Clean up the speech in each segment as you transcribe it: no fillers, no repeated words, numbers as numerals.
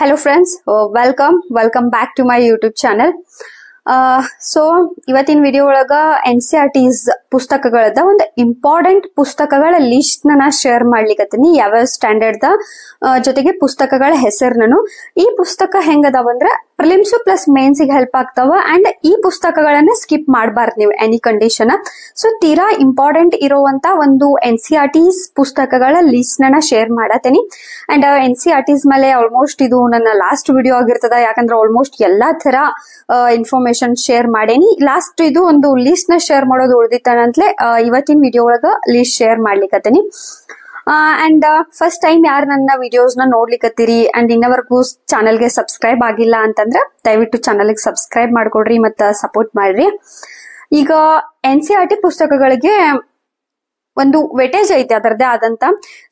Hello friends, welcome back to my YouTube channel. So ಇವತ್ತಿನ video ಒಳಗ NCERT's ಪುಸ್ತಕಗಳದ ಒಂದು important ಪುಸ್ತಕಗಳ ಲಿಸ್ಟ್ ನಾ ಶೇರ್ ಮಾಡ್ಲಿಕತ್ತೀನಿ. ಯಾವ ಸ್ಟ್ಯಾಂಡರ್ಡ್ ಜೊತೆಗೆ ಪುಸ್ತಕಗಳ ಹೆಸರನ್ನು. ಈ ಪುಸ್ತಕ ಹೆಂಗದಾವಂದ್ರ ಪ್ರಿಲಿಮ್ಸ್ ಪ್ಲಸ್ ಮೇನ್ಸ್ ಗೆ ಹೆಲ್ಪ್ ಆಗ್ತಾವ ಅಂಡ್ ಈ ಪುಸ್ತಕಗಳನ್ನ ಸ್ಕಿಪ್ ಮಾಡಬಾರ್ದು ನೀವು ಎನಿ ಕಂಡೀಷನ್. ಸೊ ತೀರಾ ಇಂಪಾರ್ಟೆಂಟ್ ಇರುವಂತ ಒಂದು NCERT's ಪುಸ್ತಕಗಳ ಲಿಸ್ಟ್ ನಾ ಶೇರ್ ಮಾಡತೀನಿ. ಅಂಡ್ NCERT's ಮೇಲೆ ಆಲ್ಮೋಸ್ಟ್ ಇದು ನನ್ನ ಲಾಸ್ಟ್ ವಿಡಿಯೋ ಆಗಿರ್ತದ, ಯಾಕಂದ್ರೆ ಆಲ್ಮೋಸ್ಟ್ ಎಲ್ಲಾ ತರ ಇನ್ಫಾರ್ಮೇಶನ್ ಶೇರ್ ಮಾಡೇನಿ. ಲಾಸ್ಟ್ ಇದು ಒಂದು ಲಿಸ್ಟ್ ನ ಶೇರ್ ಮಾಡೋದು ಉಳಿದಿತ್ತಂತಲೇ ಇವತ್ತಿನ ವಿಡಿಯೋ ಒಳಗ ಲಿಸ್ಟ್ ಶೇರ್ ಮಾಡ್ಲಿಕತ್ತೀನಿ. ಅಂಡ್ ಫಸ್ಟ್ ಟೈಮ್ ಯಾರು ನನ್ನ ವಿಡಿಯೋಸ್ ನ ನೋಡ್ಲಿಕತ್ತೀರಿ ಅಂಡ್ ಇನ್ನವರೆಗೂ ಚಾನಲ್ಗೆ ಸಬ್ಸ್ಕ್ರೈಬ್ ಆಗಿಲ್ಲ ಅಂತಂದ್ರೆ ದಯವಿಟ್ಟು ಚಾನಲ್ಗೆ ಸಬ್ಸ್ಕ್ರೈಬ್ ಮಾಡ್ಕೊಡ್ರಿ ಮತ್ತ ಸಪೋರ್ಟ್ ಮಾಡ್ರಿ. ಈಗ NCERT ಪುಸ್ತಕಗಳಿಗೆ ಒಂದು ವೆಟೇಜ್ ಐತಿ ಅದರದೇ ಆದಂತ.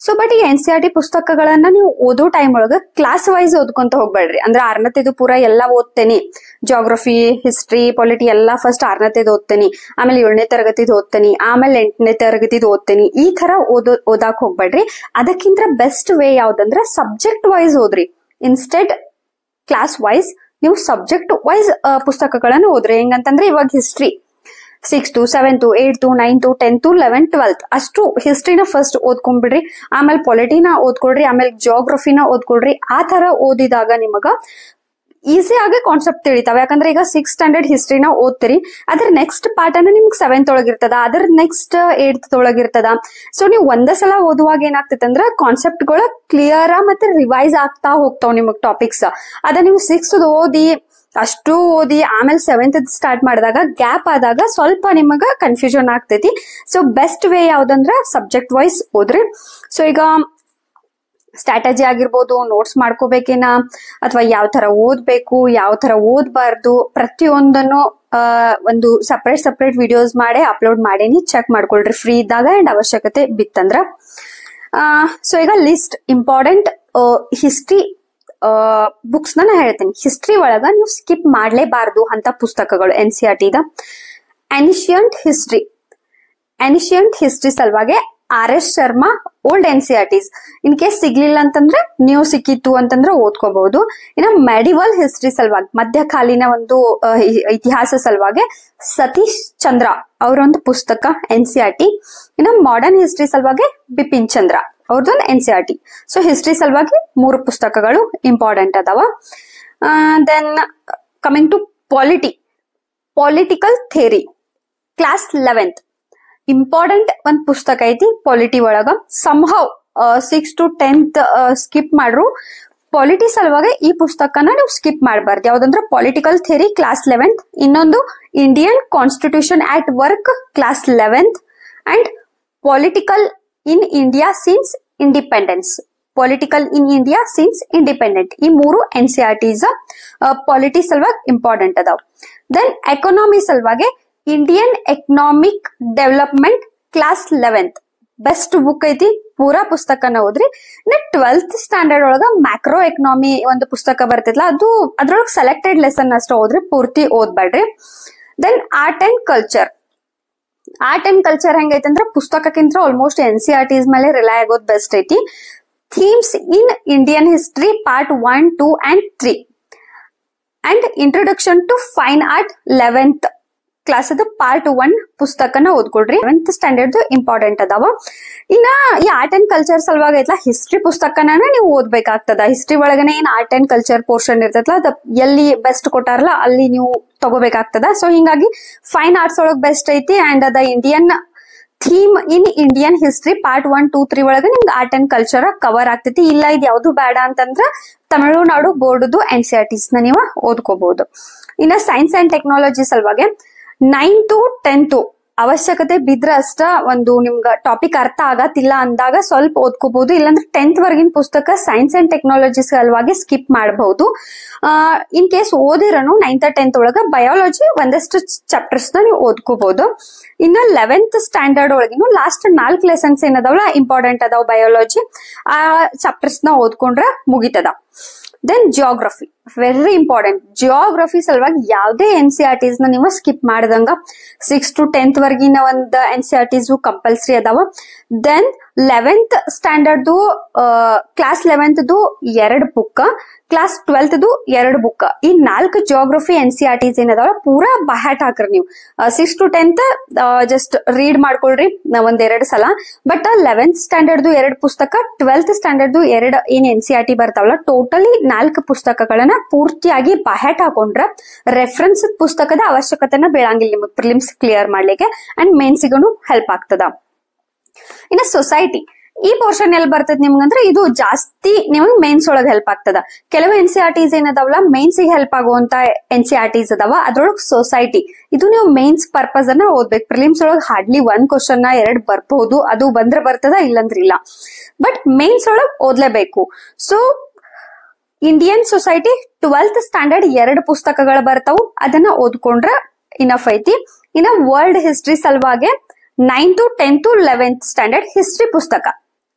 ಸೊ ಬಟ್ ಈ NCERT ಪುಸ್ತಕಗಳನ್ನ ನೀವು ಓದೋ ಟೈಮ್ ಒಳಗ ಕ್ಲಾಸ್ ವೈಸ್ ಓದ್ಕೊಂತ ಹೋಗ್ಬೇಡ್ರಿ. ಅಂದ್ರೆ ಆರನೇದು ಪೂರ ಎಲ್ಲಾ ಓದ್ತೇನಿ, ಜಿಯೋಗ್ರಫಿ, ಹಿಸ್ಟ್ರಿ, ಪೊಲಿಟಿ ಎಲ್ಲಾ ಫಸ್ಟ್ ಆರನೇದು ಓದ್ತೇನಿ, ಆಮೇಲೆ 7ನೇ ತರಗತಿದ್ ಓದ್ತೇನಿ, ಆಮೇಲೆ 8ನೇ ತರಗತಿದ್ ಓದ್ತೇನಿ. ಈ ತರ ಓದಾಕ್ ಹೋಗ್ಬೇಡ್ರಿ. ಅದಕ್ಕಿಂತ ಬೆಸ್ಟ್ ವೇ ಯಾವ್ದಂದ್ರ ಸಬ್ಜೆಕ್ಟ್ ವೈಸ್ ಓದ್ರಿ. ಇನ್ಸ್ಟೆಡ್ ಕ್ಲಾಸ್ ವೈಸ್ ನೀವು ಸಬ್ಜೆಕ್ಟ್ ವೈಸ್ ಪುಸ್ತಕಗಳನ್ನ ಓದ್ರಿ. ಹೆಂಗಂತಂದ್ರೆ ಇವಾಗ history 6th, 7th, 8th, 9th, 10th, 11th, 12th ಅಷ್ಟು ಹಿಸ್ಟ್ರಿನ ಫಸ್ಟ್ ಓದ್ಕೊಂಡ್ಬಿಡ್ರಿ. ಆಮೇಲೆ ಪೊಲಿಟಿನ ಓದ್ಕೊಡ್ರಿ, ಆಮೇಲೆ ಜಿಯೋಗ್ರಫಿನ ಓದ್ಕೊಡ್ರಿ. ಆ ತರ ಓದಿದಾಗ ನಿಮಗ ಈಸಿ ಆಗಿ ಕಾನ್ಸೆಪ್ಟ್ ತಿಳಿತಾವ. ಯಾಕಂದ್ರೆ ಈಗ 6th ಸ್ಟ್ಯಾಂಡರ್ಡ್ ಹಿಸ್ಟ್ರಿನ ಓದ್ತೀರಿ, ಅದ್ರ ನೆಕ್ಸ್ಟ್ ಪಾರ್ಟ್ ಅನ್ನ ನಿಮ್ಗೆ 7th ಒಳಗಿರ್ತದ, ಅದ್ರ ನೆಕ್ಸ್ಟ್ 8th ಒಳಗಿರ್ತದ. ಸೊ ನೀವು ಒಂದೇ ಸಲ ಓದುವಾಗ ಏನಾಗ್ತೈತೆ ಅಂದ್ರೆ ಕಾನ್ಸೆಪ್ಟ್ ಗಳು ಕ್ಲಿಯರ್ ಮತ್ತೆ ರಿವೈಸ್ ಆಗ್ತಾ ಹೋಗ್ತಾವ್ ನಿಮಗ್ ಟಾಪಿಕ್ಸ್. ಅದ ನೀವು 6th ಓದಿ ಅಷ್ಟು ಓದಿ ಆಮೇಲೆ 7th ಸ್ಟಾರ್ಟ್ ಮಾಡಿದಾಗ ಗ್ಯಾಪ್ ಆದಾಗ ಸ್ವಲ್ಪ ನಿಮಗ ಕನ್ಫ್ಯೂಷನ್ ಆಗ್ತೈತಿ. ಸೊ ಬೆಸ್ಟ್ ವೇ ಯಾವ್ದಂದ್ರ ಸಬ್ಜೆಕ್ಟ್ ವೈಸ್ ಓದ್ರಿ. ಸೊ ಈಗ ಸ್ಟ್ರಾಟಜಿ ಆಗಿರ್ಬೋದು, ನೋಟ್ಸ್ ಮಾಡ್ಕೋಬೇಕೇನ ಅಥವಾ ಯಾವ ತರ ಓದ್ಬೇಕು, ಯಾವ ತರ ಓದ್ಬಾರ್ದು, ಪ್ರತಿಯೊಂದನ್ನು ಒಂದು ಸಪರೇಟ್ ವಿಡಿಯೋಸ್ ಮಾಡಿ ಅಪ್ಲೋಡ್ ಮಾಡೇನಿ. ಚೆಕ್ ಮಾಡ್ಕೊಳ್ರಿ ಫ್ರೀ ಇದ್ದಾಗ ಅಂಡ್ ಅವಶ್ಯಕತೆ ಬಿತ್ತಂದ್ರ. ಸೊ ಈಗ ಲಿಸ್ಟ್ ಇಂಪಾರ್ಟೆಂಟ್ ಹಿಸ್ಟ್ರಿ ಬುಕ್ಸ್ ನಾ ಹೇಳ್ತೀನಿ. ಹಿಸ್ಟ್ರಿ ಒಳಗ ನೀವು ಸ್ಕಿಪ್ ಮಾಡ್ಲೇಬಾರ್ದು ಅಂತ ಪುಸ್ತಕಗಳು NCERT ದ ಏನ್ಷಿಯಂಟ್ ಹಿಸ್ಟ್ರಿ ಸಲುವಾಗಿ RS Sharma old NCERT's. In case ಸಿಗ್ಲಿಲ್ಲ ಅಂತಂದ್ರೆ ನೀವು ಸಿಕ್ಕಿತ್ತು ಅಂತಂದ್ರೆ ಓದ್ಕೋಬಹುದು. ಇನ್ನ ಮೆಡಿವಲ್ ಹಿಸ್ಟ್ರಿ ಸಲುವಾಗಿ ಮಧ್ಯಕಾಲೀನ ಒಂದು ಇತಿಹಾಸ ಸಲುವಾಗಿ ಸತೀಶ್ ಚಂದ್ರ ಅವರೊಂದು ಪುಸ್ತಕ NCERT. ಇನ್ನ ಮಾಡರ್ನ್ ಹಿಸ್ಟ್ರಿ ಸಲುವಾಗಿ ಬಿಪಿನ್ ಚಂದ್ರ ಅವ್ರದ್ದೊಂದು NCERT. ಸೊ ಹಿಸ್ಟ್ರಿ ಸಲುವಾಗಿ 3 ಪುಸ್ತಕಗಳು ಇಂಪಾರ್ಟೆಂಟ್ ಅದಾವ. Then coming to political theory class 11th important ಒಂದ್ ಪುಸ್ತಕ ಐತಿ ಪೊಲಿಟಿ ಒಳಗ. ಸಂಹವ್ 6th to 10th ಸ್ಕಿಪ್ ಮಾಡ್ರು. ಪೊಲಿಟಿ ಸಲುವಾಗಿ ಈ ಪುಸ್ತಕನ ನೀವು ಸ್ಕಿಪ್ ಮಾಡಬಾರ್ದು. ಯಾವ್ದಂದ್ರೆ ಪೊಲಿಟಿಕಲ್ ಥಿಯರಿ ಕ್ಲಾಸ್ 11th, ಇನ್ನೊಂದು Indian constitution at work class 11th and political in India since independence ಈ 3 NCERT's ಪೊಲಿಟಿ ಸಲುವಾಗಿ ಇಂಪಾರ್ಟೆಂಟ್ ಅದಾವ. ದೆನ್ ಎಕನಾಮಿ ಸಲುವಾಗಿ Indian economic development class 11th best book ಐತಿ. ಪೂರಾ ಪುಸ್ತಕನ ಓದ್ರಿ. ಇನ್ನ 12th ಸ್ಟ್ಯಾಂಡರ್ಡ್ ಒಳಗ ಮ್ಯಾಕ್ರೋ ಎಕನಾಮಿ ಒಂದು ಪುಸ್ತಕ ಬರ್ತೈತಲ್ಲ, ಅದ್ರೊಳಗೆ ಸೆಲೆಕ್ಟೆಡ್ ಲೆಸನ್ ಅಷ್ಟ ಓದ್ರಿ, ಪೂರ್ತಿ ಓದ್ಬೇಡ್ರಿ. ದೆನ್ ಆರ್ಟ್ ಅಂಡ್ ಕಲ್ಚರ್ ಹೆಂಗೈತಿ ಅಂದ್ರೆ ಪುಸ್ತಕಕ್ಕಿಂತ ಆಲ್ಮೋಸ್ಟ್ NCERT's ಮೇಲೆ ರಿಲೈ ಆಗೋದು ಬೆಸ್ಟ್ ಐತಿ. Themes in Indian history part 1, 2 and 3 and introduction to fine art 11th class ಅದು ಪಾರ್ಟ್ 1 ಪುಸ್ತಕನ ಓದ್ಕೊಡ್ರಿ. 11th ಸ್ಟ್ಯಾಂಡರ್ಡ್ ಇಂಪಾರ್ಟೆಂಟ್ ಅದಾವ. ಇನ್ನ ಈ ಆರ್ಟ್ ಅಂಡ್ ಕಲ್ಚರ್ ಸಲುವಾಗಿ ಐತ್ಲಾ ಹಿಸ್ಟ್ರಿ ಪುಸ್ತಕನ ನೀವು ಓದ್ಬೇಕಾಗ್ತದ. ಹಿಸ್ಟ್ರಿ ಒಳಗನೆ ಏನ್ ಆರ್ಟ್ ಅಂಡ್ ಕಲ್ಚರ್ ಪೋರ್ಷನ್ ಇರ್ತೈತಲ್ಲ, ಅದ ಎಲ್ಲಿ ಬೆಸ್ಟ್ ಕೊಟ್ಟಾರಲ್ಲ ಅಲ್ಲಿ ನೀವು ತಗೋಬೇಕಾಗ್ತದ. ಸೊ ಹಿಂಗಾಗಿ ಫೈನ್ ಆರ್ಟ್ಸ್ ಒಳಗ್ ಬೆಸ್ಟ್ ಐತಿ. ಅಂಡ್ ಅದ ಇಂಡಿಯನ್ ಥೀಮ್ ಇನ್ ಇಂಡಿಯನ್ ಹಿಸ್ಟ್ರಿ ಪಾರ್ಟ್ 1, 2, 3 ಒಳಗ ನಿಮ್ಗೆ ಆರ್ಟ್ ಅಂಡ್ ಕಲ್ಚರ್ ಕವರ್ ಆಗ್ತೈತಿ. ಇಲ್ಲ ಇದು ಯಾವ್ದು ಬೇಡ ಅಂತಂದ್ರ ತಮಿಳುನಾಡು ಬೋರ್ಡ್ದು NCERT's ನ ನೀವು ಓದ್ಕೋಬಹುದು. ಇನ್ನ ಸೈನ್ಸ್ ಅಂಡ್ ಟೆಕ್ನಾಲಜಿ ಸಲುವಾಗಿ 9th, 10th ಅವಶ್ಯಕತೆ ಬಿದ್ರ ಅಷ್ಟ ಒಂದು ನಿಮ್ಗ ಟಾಪಿಕ್ ಅರ್ಥ ಆಗತ್ತಿಲ್ಲ ಅಂದಾಗ ಸ್ವಲ್ಪ ಓದ್ಕೋಬಹುದು. ಇಲ್ಲಾಂದ್ರೆ 10th ವರ್ಗಿನ ಪುಸ್ತಕ ಸೈನ್ಸ್ ಅಂಡ್ ಟೆಕ್ನಾಲಜಿ ಸಲುವಾಗಿ ಸ್ಕಿಪ್ ಮಾಡಬಹುದು. ಇನ್ ಕೇಸ್ ಓದಿರನು 9th, 10th ಒಳಗ ಬಯಾಲಜಿ ಒಂದಷ್ಟು ಚಾಪ್ಟರ್ಸ್ ನ ನೀವು ಓದ್ಕೋಬಹುದು. ಇನ್ನ 11th ಸ್ಟ್ಯಾಂಡರ್ಡ್ ಒಳಗಿನ ಲಾಸ್ಟ್ 4 ಲೆಸನ್ಸ್ ಏನದಾವಲ್ಲ ಇಂಪಾರ್ಟೆಂಟ್ ಅದಾವ ಬಯಾಲಜಿ. ಆ ಚಾಪ್ಟರ್ಸ್ ನ ಓದ್ಕೊಂಡ್ರ ಮುಗಿತದ. Then geography very important. Geography ಸಲುವಾಗಿ ಯಾವುದೇ NCERTs ನ ನೀವು ಸ್ಕಿಪ್ ಮಾಡದಂಗ 6 to 10th ವರ್ಗಿನ ಒಂದ್ NCERTs ಕಂಪಲ್ಸರಿ ಅದಾವ. Then 11th standard class 11th 2 book, class 12th 2 book. ಈ 4 ಜಿಯೋಗ್ರಫಿ NCERTs ಏನದಾವ ಪೂರಾ ಬಹ್ಯಾಟ್ ಹಾಕ್ರಿ ನೀವು. 6 to 10th ಜಸ್ಟ್ ರೀಡ್ ಮಾಡ್ಕೊಳ್ರಿ ಒಂದೆರಡು ಸಲ. ಬಟ್ 11th ಸ್ಟ್ಯಾಂಡರ್ಡ್ 2 ಪುಸ್ತಕ, 12th ಸ್ಟ್ಯಾಂಡರ್ಡ್ 2 ಏನ್ NCERT ಬರ್ತಾವಲ್ಲ, ಟೋಟಲಿ 4 ಪುಸ್ತಕಗಳನ್ನ ಪೂರ್ತಿಯಾಗಿ ಬಹ್ಯಾಟ್ ಹಾಕೊಂಡ್ರ ರೆಫರೆನ್ಸ್ ಪುಸ್ತಕದ ಅವಶ್ಯಕತೆನ ಬೀಳಂಗಿಲ್ಲ ನಿಮಗೆ ಪ್ರಿಲಿಮ್ಸ್ ಕ್ಲಿಯರ್ ಮಾಡ್ಲಿಕ್ಕೆ ಅಂಡ್ ಮೇನ್ಸಿಗೂ ಹೆಲ್ಪ್ ಆಗ್ತದ. ಇನ್ನ ಸೊಸೈಟಿ ಈ ಪೋರ್ಷನ್ ಎಲ್ಲಿ ಬರ್ತದ ನಿಮ್ಗಂದ್ರೆ ಇದು ಜಾಸ್ತಿ ನಿಮಗೆ ಮೇನ್ಸ್ ಒಳಗ ಹೆಲ್ಪ್ ಆಗ್ತದ. ಕೆಲವು NCERTs ಏನದಾವಲ್ಲ ಮೇನ್ಸ್ ಗೆ ಹೆಲ್ಪ್ ಆಗುವಂತ NCERTs ಅದಾವ, ಅದ್ರೊಳಗ್ ಸೊಸೈಟಿ ಇದು ನೀವು ಮೇನ್ಸ್ ಪರ್ಪಸ್ ಅನ್ನ ಓದ್ಬೇಕು. ಪ್ರಿಲಿಮ್ಸ್ ಒಳಗ್ ಹಾರ್ಡ್ಲಿ 1 ಕ್ವಶನ್ 2 ಬರ್ಬಹುದು, ಅದು ಬಂದ್ರೆ ಬರ್ತದ ಇಲ್ಲಂದ್ರೆ ಇಲ್ಲ, ಬಟ್ ಮೇನ್ಸ್ ಒಳಗ್ ಓದ್ಲೇಬೇಕು. So Indian society 12th standard 2 ಪುಸ್ತಕಗಳು ಬರ್ತಾವು, ಅದನ್ನ ಓದ್ಕೊಂಡ್ರ ಇನಫ್ ಐತಿ. ಇನ್ನ ವರ್ಲ್ಡ್ ಹಿಸ್ಟ್ರಿ ಸಲುವಾಗಿ 9th, 10th, 11th standard history ಪುಸ್ತಕ,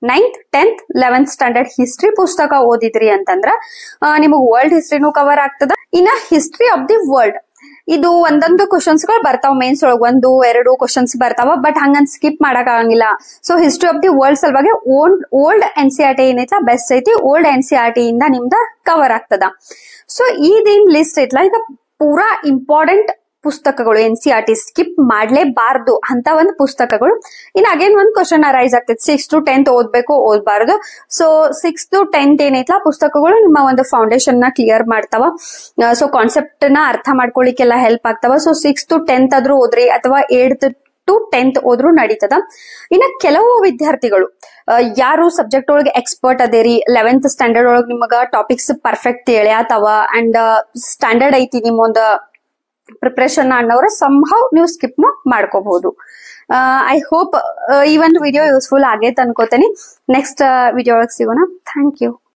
9th, 10th, 11th standard history ಪುಸ್ತಕ ಓದಿದ್ರಿ ಅಂತಂದ್ರ ನಿಮಗ್ ವರ್ಲ್ಡ್ ಹಿಸ್ಟ್ರಿನೂ ಕವರ್ ಆಗ್ತದ. ಇನ್ನ ಹಿಸ್ಟ್ರಿ ಆಫ್ ದಿ ವರ್ಲ್ಡ್ ಇದು ಒಂದೊಂದು ಕ್ವಶನ್ಸ್ ಗಳು ಬರ್ತಾವ ಮೇನ್ಸ್ ಒಳಗ್, 1-2 ಕ್ವಶನ್ಸ್ ಬರ್ತಾವ, ಬಟ್ ಹಂಗಂತ ಸ್ಕಿಪ್ ಮಾಡಕ್ ಆಗಂಗಿಲ್ಲ. So history of the world ಸಲುವಾಗಿ ಓಲ್ಡ್ NCERT ಏನೈತ ಬೆಸ್ಟ್ ಐತಿ, ಓಲ್ಡ್ NCERT ಇಂದ ನಿಮ್ದ ಕವರ್ ಆಗ್ತದ. ಸೊ ಇದೇನ್ ಲಿಸ್ಟ್ ಐತ್ಲಾ ಇದು ಪೂರಾ ಇಂಪಾರ್ಟೆಂಟ್ ಪುಸ್ತಕಗಳು, NCERT ಸ್ಕಿಪ್ ಮಾಡ್ಲೇಬಾರ್ದು ಅಂತ ಒಂದು ಪುಸ್ತಕಗಳು. ಇನ್ ಅಗೇನ್ ಒಂದ್ ಕ್ವಶನ್ ಅರೈಸ್ ಆಗ್ತೈತಿ, 6 to 10th ಓದ್ಬೇಕು ಓದ್ಬಾರ್ದು. ಸೊ 6 to 10th ಏನೈತ್ಲಾ ಪುಸ್ತಕಗಳು ನಿಮ್ಮ ಒಂದು ಫೌಂಡೇಶನ್ ನ ಕ್ಲಿಯರ್ ಮಾಡ್ತಾವ. ಸೊ ಕಾನ್ಸೆಪ್ಟ್ ನ ಅರ್ಥ ಮಾಡ್ಕೊಳಿಕ್ಕೆಲ್ಲ ಹೆಲ್ಪ್ ಆಗ್ತಾವ. ಸೊ 6 to 10th ಆದ್ರೂ ಓದ್ರಿ ಅಥವಾ 8th to 10th ಓದ್ರೂ ನಡೀತದ. ಇನ್ನ ಕೆಲವು ವಿದ್ಯಾರ್ಥಿಗಳು ಯಾರು ಸಬ್ಜೆಕ್ಟ್ ಒಳಗೆ ಎಕ್ಸ್ಪರ್ಟ್ ಅದೇರಿ, 11th ಸ್ಟ್ಯಾಂಡರ್ಡ್ ಒಳಗೆ ನಿಮಗ ಟಾಪಿಕ್ಸ್ ಪರ್ಫೆಕ್ಟ್ ತಿಳಿಯತಾವ ಅಂಡ್ ಸ್ಟ್ಯಾಂಡರ್ಡ್ ಐತಿ ನಿಮ್ಮೊಂದು ಪ್ರಿಪ್ರೇಷನ್ ಅನ್ನೋರ ಸಂಭವ ನೀವು ಸ್ಕಿಪ್ ಮಾಡ್ಕೋಬಹುದು. ಐ ಹೋಪ್ ಈ ಒಂದು ವಿಡಿಯೋ ಯೂಸ್ಫುಲ್ ಆಗೈತೆ ಅನ್ಕೋತೇನೆ. ನೆಕ್ಸ್ಟ್ ವಿಡಿಯೋ ಒಳಗೆ ಸಿಗೋಣ. Thank you.